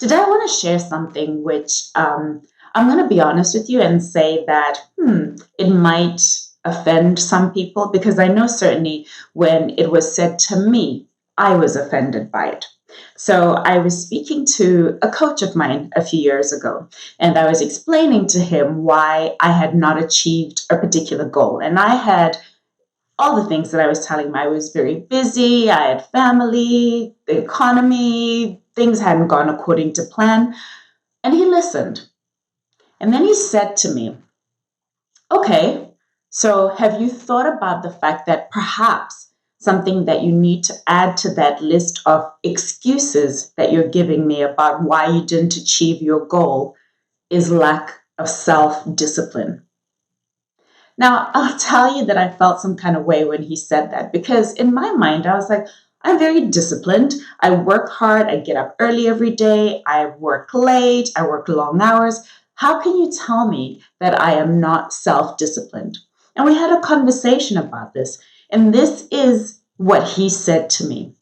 Today, I want to share something which I'm going to be honest with you and say that it might offend some people because I know certainly when it was said to me, I was offended by it. So I was speaking to a coach of mine a few years ago, and I was explaining to him why I had not achieved a particular goal. And I had all the things that I was telling him. I was very busy, I had family, the economy, things hadn't gone according to plan. And he listened. And then he said to me, okay, so have you thought about the fact that perhaps something that you need to add to that list of excuses that you're giving me about why you didn't achieve your goal is lack of self-discipline? Now, I'll tell you that I felt some kind of way when he said that because in my mind, I was like, I'm very disciplined. I work hard. I get up early every day. I work late. I work long hours. How can you tell me that I am not self-disciplined? And we had a conversation about this. And this is what he said to me.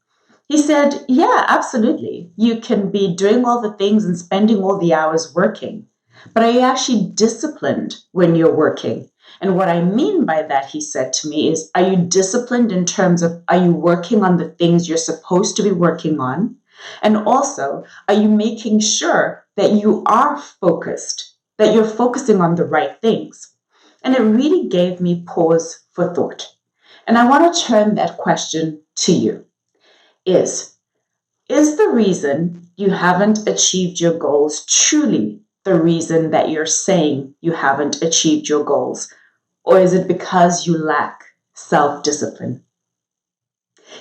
He said, yeah, absolutely. You can be doing all the things and spending all the hours working. But are you actually disciplined when you're working? And what I mean by that, he said to me, is are you disciplined in terms of are you working on the things you're supposed to be working on? And also, are you making sure that you are focused, that you're focusing on the right things? And it really gave me pause for thought. And I want to turn that question to you. Is the reason you haven't achieved your goals truly the reason that you're saying you haven't achieved your goals? Or is it because you lack self-discipline?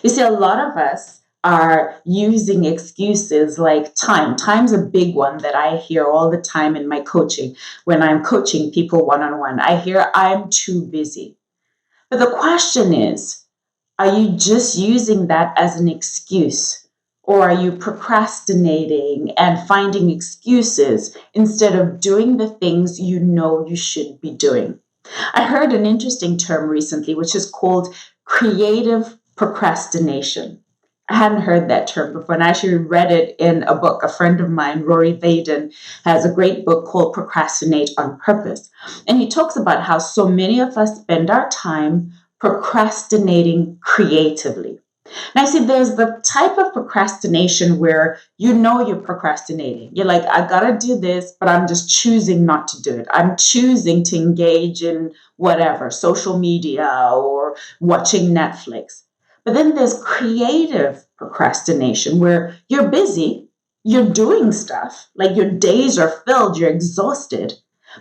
You see, a lot of us are using excuses like time. Time's a big one that I hear all the time in my coaching. When I'm coaching people one-on-one, I hear I'm too busy. But the question is, are you just using that as an excuse? Or are you procrastinating and finding excuses instead of doing the things you know you should be doing? I heard an interesting term recently, which is called creative procrastination. I hadn't heard that term before, and I actually read it in a book. A friend of mine, Rory Vaden, has a great book called Procrastinate on Purpose. And he talks about how so many of us spend our time procrastinating creatively. Now, see, there's the type of procrastination where you know you're procrastinating. You're like, I gotta do this, but I'm just choosing not to do it. I'm choosing to engage in whatever, social media or watching Netflix. But then there's creative procrastination where you're busy, you're doing stuff, like your days are filled, you're exhausted,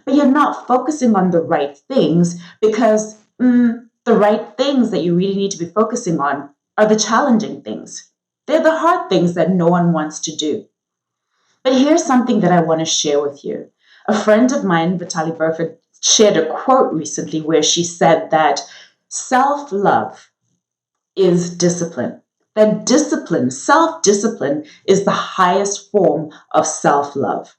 but you're not focusing on the right things because the right things that you really need to be focusing on are the challenging things. They're the hard things that no one wants to do. But here's something that I want to share with you. A friend of mine, Vitale Buford, shared a quote recently where she said that self-love is discipline. That discipline, self-discipline, is the highest form of self-love.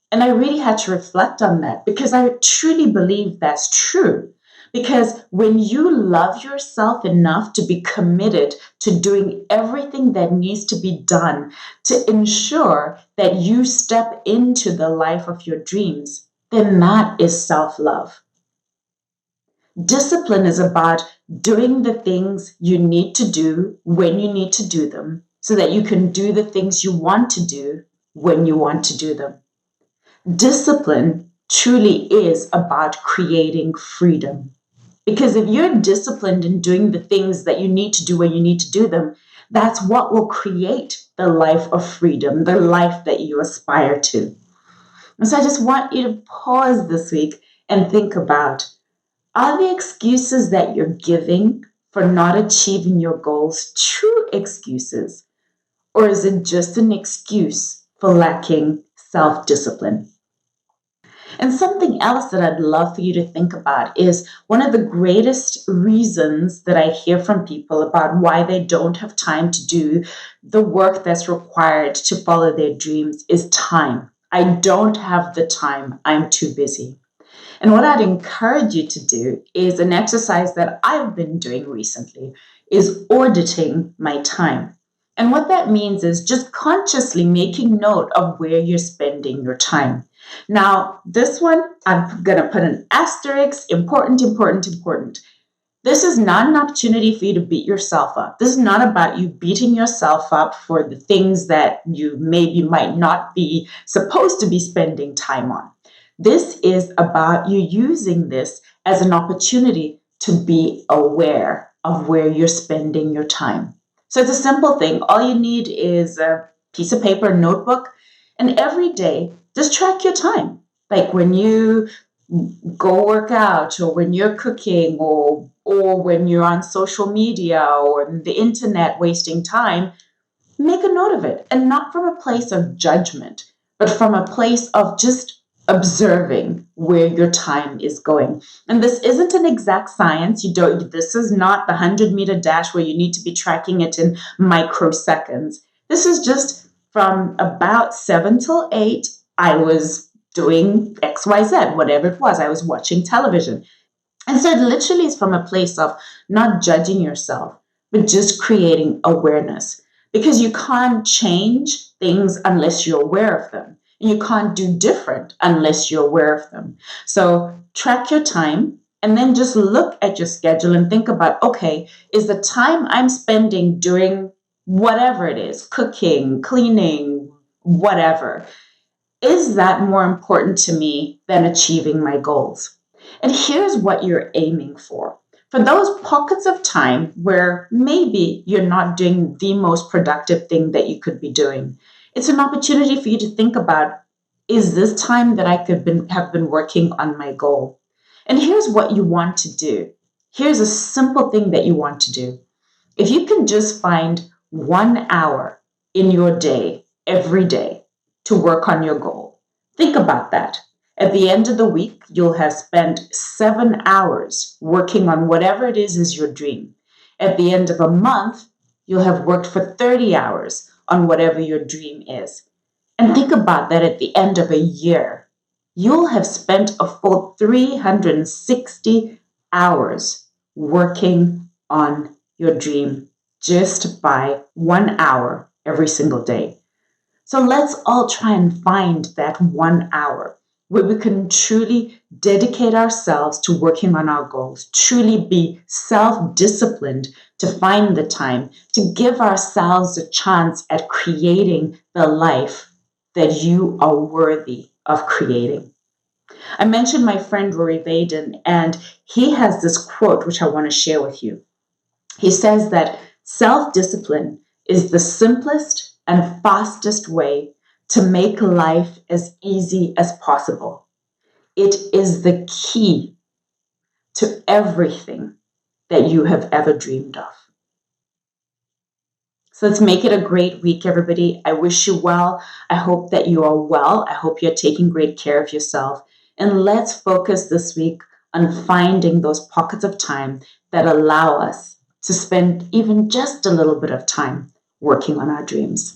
And I really had to reflect on that because I truly believe that's true. Because when you love yourself enough to be committed to doing everything that needs to be done to ensure that you step into the life of your dreams, then that is self-love. Discipline is about doing the things you need to do when you need to do them so that you can do the things you want to do when you want to do them. Discipline truly is about creating freedom. Because if you're disciplined in doing the things that you need to do when you need to do them, that's what will create the life of freedom, the life that you aspire to. And so I just want you to pause this week and think about, are the excuses that you're giving for not achieving your goals true excuses? Or is it just an excuse for lacking self-discipline? And something else that I'd love for you to think about is one of the greatest reasons that I hear from people about why they don't have time to do the work that's required to follow their dreams is time. I don't have the time. I'm too busy. And what I'd encourage you to do is an exercise that I've been doing recently is auditing my time. And what that means is just consciously making note of where you're spending your time. Now, this one, I'm going to put an asterisk, important, important, important. This is not an opportunity for you to beat yourself up. This is not about you beating yourself up for the things that you maybe might not be supposed to be spending time on. This is about you using this as an opportunity to be aware of where you're spending your time. So it's a simple thing. All you need is a piece of paper, a notebook, and every day just track your time. Like when you go work out, or when you're cooking, or when you're on social media or the internet wasting time, make a note of it. And not from a place of judgment, but from a place of just observing where your time is going. And this isn't an exact science. This is not the 100-meter dash where you need to be tracking it in microseconds. This is just from about 7 till 8, I was doing XYZ, whatever it was. I was watching television. And so it literally is from a place of not judging yourself, but just creating awareness. Because you can't change things unless you're aware of them. And you can't do different unless you're aware of them. So track your time and then just look at your schedule and think about, okay, is the time I'm spending doing whatever it is, cooking, cleaning, whatever, is that more important to me than achieving my goals? And here's what you're aiming for. For those pockets of time where maybe you're not doing the most productive thing that you could be doing, it's an opportunity for you to think about, is this time that I have been working on my goal? And here's what you want to do. Here's a simple thing that you want to do. If you can just find 1 hour in your day, every day, to work on your goal, think about that. At the end of the week, you'll have spent 7 hours working on whatever it is your dream. At the end of a month, you'll have worked for 30 hours on whatever your dream is. And think about that at the end of a year. You'll have spent a full 360 hours working on your dream just by 1 hour every single day. So let's all try and find that 1 hour where we can truly dedicate ourselves to working on our goals, truly be self-disciplined to find the time, to give ourselves a chance at creating the life that you are worthy of creating. I mentioned my friend Rory Vaden, and he has this quote which I want to share with you. He says that self-discipline is the simplest and fastest way to make life as easy as possible. It is the key to everything that you have ever dreamed of. So let's make it a great week, everybody. I wish you well. I hope that you are well. I hope you're taking great care of yourself. And let's focus this week on finding those pockets of time that allow us to spend even just a little bit of time working on our dreams.